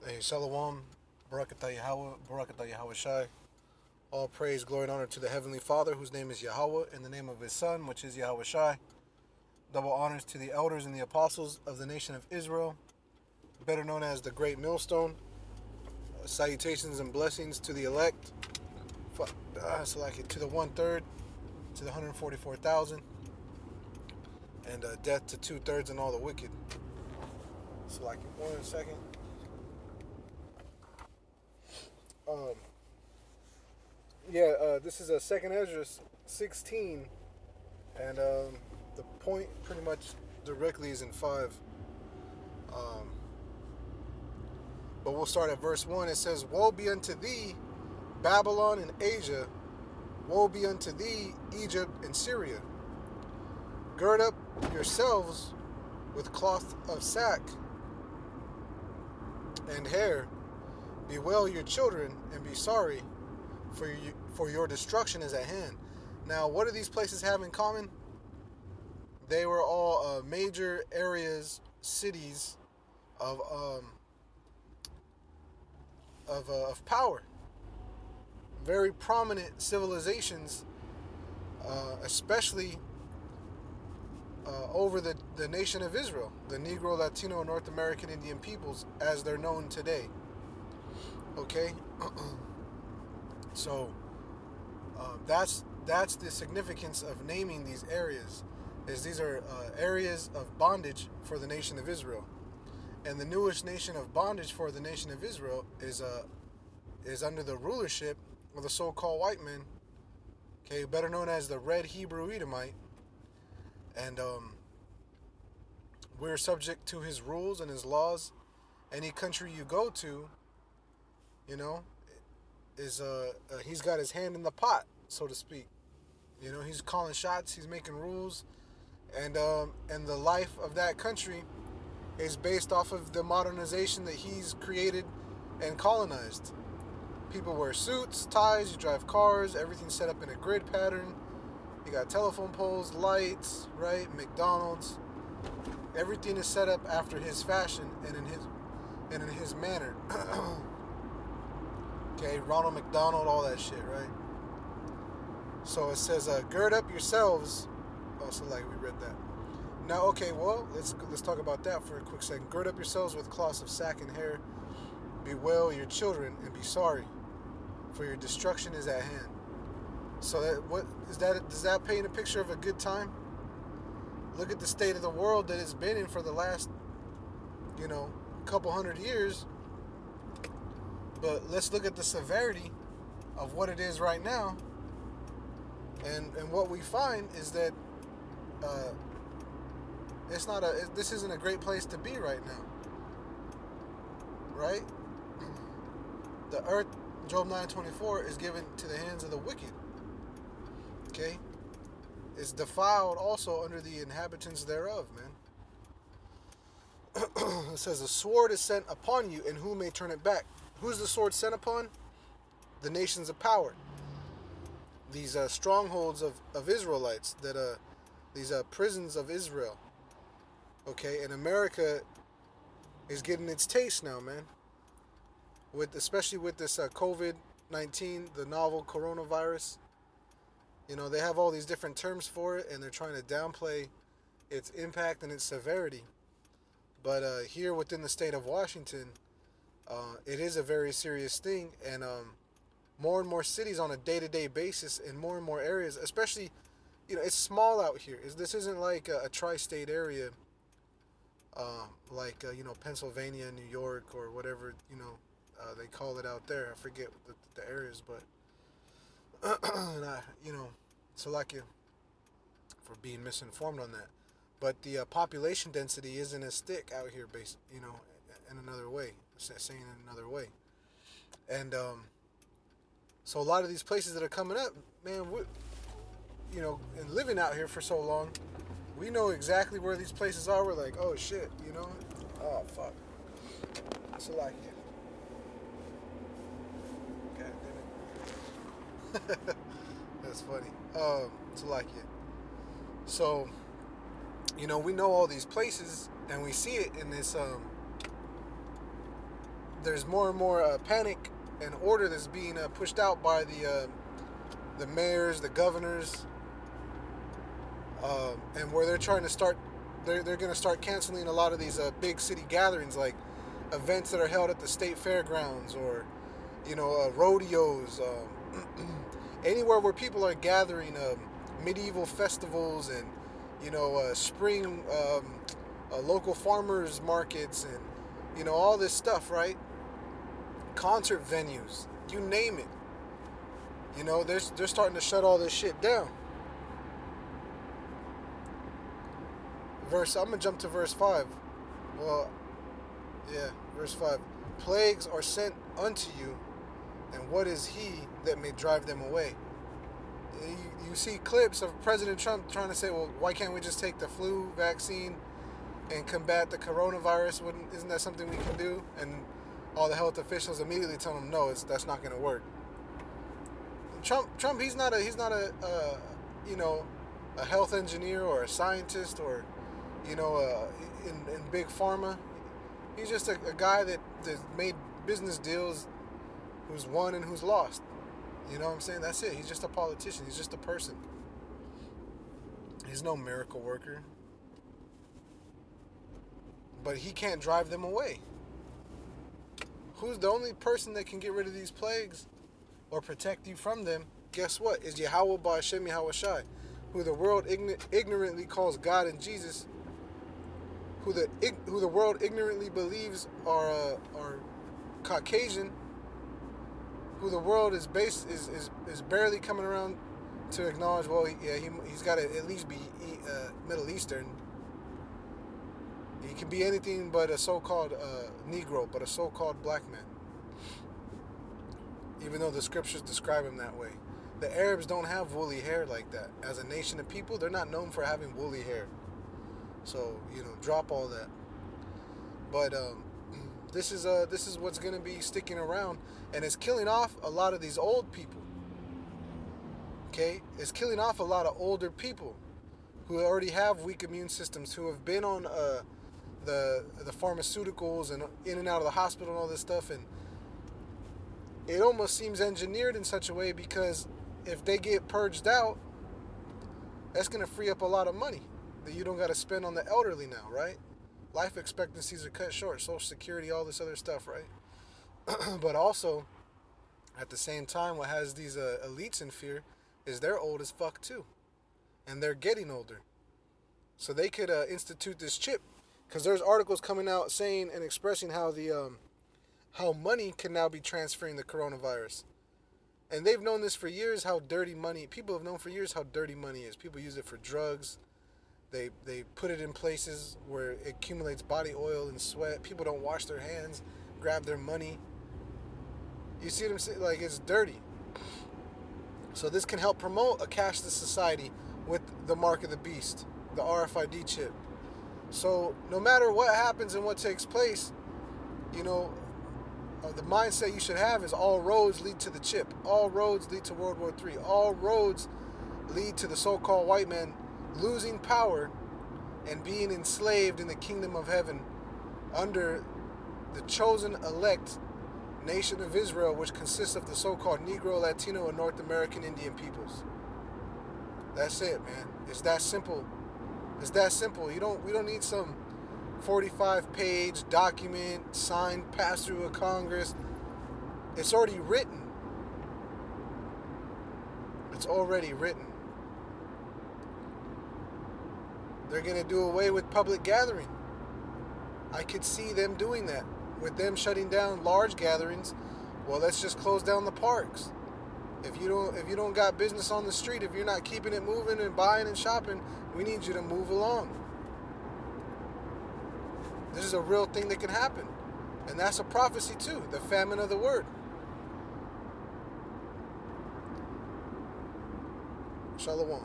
Hey, Shalom, Barakatah Yahweh, Barakatah Yahweh Shai. All praise, glory, and honor to the Heavenly Father, whose name is Yahweh, in the name of His Son, which is Yahweh Shai. Double honors to the elders and the apostles of the nation of Israel, better known as the Great Millstone. Salutations and blessings to the elect, to the 1/3, to the 144,000, and death to 2/3 and all the wicked. So, like, 1 second. Um, this is a Second Ezra 16. And the point pretty much directly is in 5. Um, but we'll start at verse 1. It says, "Woe be unto thee, Babylon and Asia. Woe be unto thee, Egypt and Syria. Gird up yourselves with cloth of sack and hair. Bewail your children and be sorry, for your destruction is at hand." Now, what do these places have in common? They were all major areas, cities of power, very prominent civilizations, especially over the nation of Israel, the Negro, Latino, North American Indian peoples, as they're known today. Okay, so that's the significance of naming these areas. Is these are areas of bondage for the nation of Israel, and the newest nation of bondage for the nation of Israel is under the rulership of the so-called white man, okay, better known as the Red Hebrew Edomite, and we're subject to his rules and his laws. Any country you go to, you know, is he's got his hand in the pot, so to speak. You know, he's calling shots, he's making rules, and the life of that country is based off of the modernization that he's created and colonized. People wear suits, ties, you drive cars, everything's set up in a grid pattern. You got telephone poles, lights, right? McDonald's. Everything is set up after his fashion and in his manner. Okay, Ronald McDonald, all that shit, right? So it says, gird up yourselves. Oh, so like we read that. Now, okay, well, let's talk about that for a quick second. Gird up yourselves with cloths of sack and hair. Bewail your children and be sorry, for your destruction is at hand. So does that paint a picture of a good time? Look at the state of the world that it's been in for the last, couple hundred years. But let's look at the severity of what it is right now. And what we find is that this isn't a great place to be right now. Right? The earth, Job 9:24, is given to the hands of the wicked. Okay? It's defiled also under the inhabitants thereof, man. It says, "The sword is sent upon you, and who may turn it back?" Who's the sword sent upon? The nations of power. These strongholds of Israelites, these prisons of Israel. Okay, and America is getting its taste now, man. Especially with this COVID-19, the novel coronavirus. They have all these different terms for it, and they're trying to downplay its impact and its severity. But here within the state of Washington, it is a very serious thing, and more and more cities on a day-to-day basis in more and more areas, especially, it's small out here. This isn't like a tri-state area, like Pennsylvania, New York, or whatever they call it out there. I forget the areas, but and so like you for being misinformed on that. But the population density isn't as thick out here, in another way. Saying in another way, and so a lot of these places that are coming up, man, and living out here for so long, we know exactly where these places are. We're like, oh shit, oh fuck, it's like it. God damn it. That's funny. It's like it. So, we know all these places, and we see it in this there's more and more panic and order that's being pushed out by the mayors, the governors, and where they're trying to start, they're going to start canceling a lot of these big city gatherings, like events that are held at the state fairgrounds, or rodeos, anywhere where people are gathering, medieval festivals, and spring local farmers markets, and all this stuff, right? Concert venues, you name it. They're starting to shut all this shit down. I'm gonna jump to verse 5. Well, yeah, verse 5. Plagues are sent unto you, and what is he that may drive them away? You see clips of President Trump trying to say, well, why can't we just take the flu vaccine and combat the coronavirus? Isn't that something we can do? And all the health officials immediately tell him, no, that's not going to work. Trump, he's not a health engineer or a scientist, or in big pharma. He's just a guy that made business deals, who's won and who's lost. You know what I'm saying? That's it. He's just a politician. He's just a person. He's no miracle worker. But he can't drive them away. Who's the only person that can get rid of these plagues or protect you from them? Guess what? Is Yahweh Ba'Shem Yahawashi, who the world ignorantly calls God and Jesus, who the world ignorantly believes are Caucasian, who the world is barely coming around to acknowledge. Well, he's got to at least be Middle Eastern. He can be anything but a so-called Negro, but a so-called black man. Even though the scriptures describe him that way. The Arabs don't have woolly hair like that. As a nation of people, they're not known for having woolly hair. So, drop all that. But this is what's going to be sticking around, and it's killing off a lot of these old people. Okay? It's killing off a lot of older people who already have weak immune systems, who have been on the pharmaceuticals and in and out of the hospital and all this stuff, and it almost seems engineered in such a way, because if they get purged out, that's going to free up a lot of money that you don't got to spend on the elderly now, right? Life expectancies are cut short, Social Security, all this other stuff, right? But also, at the same time, what has these elites in fear is they're old as fuck too, and they're getting older. So they could institute this chip, because there's articles coming out saying and expressing how how money can now be transferring the coronavirus. And they've known this for years, how dirty money, people have known for years how dirty money is. People use it for drugs. They put it in places where it accumulates body oil and sweat. People don't wash their hands, grab their money. You see what I'm saying? Like, it's dirty. So this can help promote a cashless society with the mark of the beast, the RFID chip. So no matter what happens and what takes place, the mindset you should have is all roads lead to the chip. All roads lead to World War III. All roads lead to the so-called white man losing power and being enslaved in the kingdom of heaven under the chosen elect nation of Israel, which consists of the so-called Negro, Latino, and North American Indian peoples. That's it, man. It's that simple. It's that simple. We don't need some 45-page document signed, passed through a Congress. It's already written. It's already written. They're going to do away with public gathering. I could see them doing that. With them shutting down large gatherings, well, let's just close down the parks. If you don't got business on the street, if you're not keeping it moving and buying and shopping, we need you to move along. This is a real thing that can happen. And that's a prophecy too, the famine of the word. Shalom.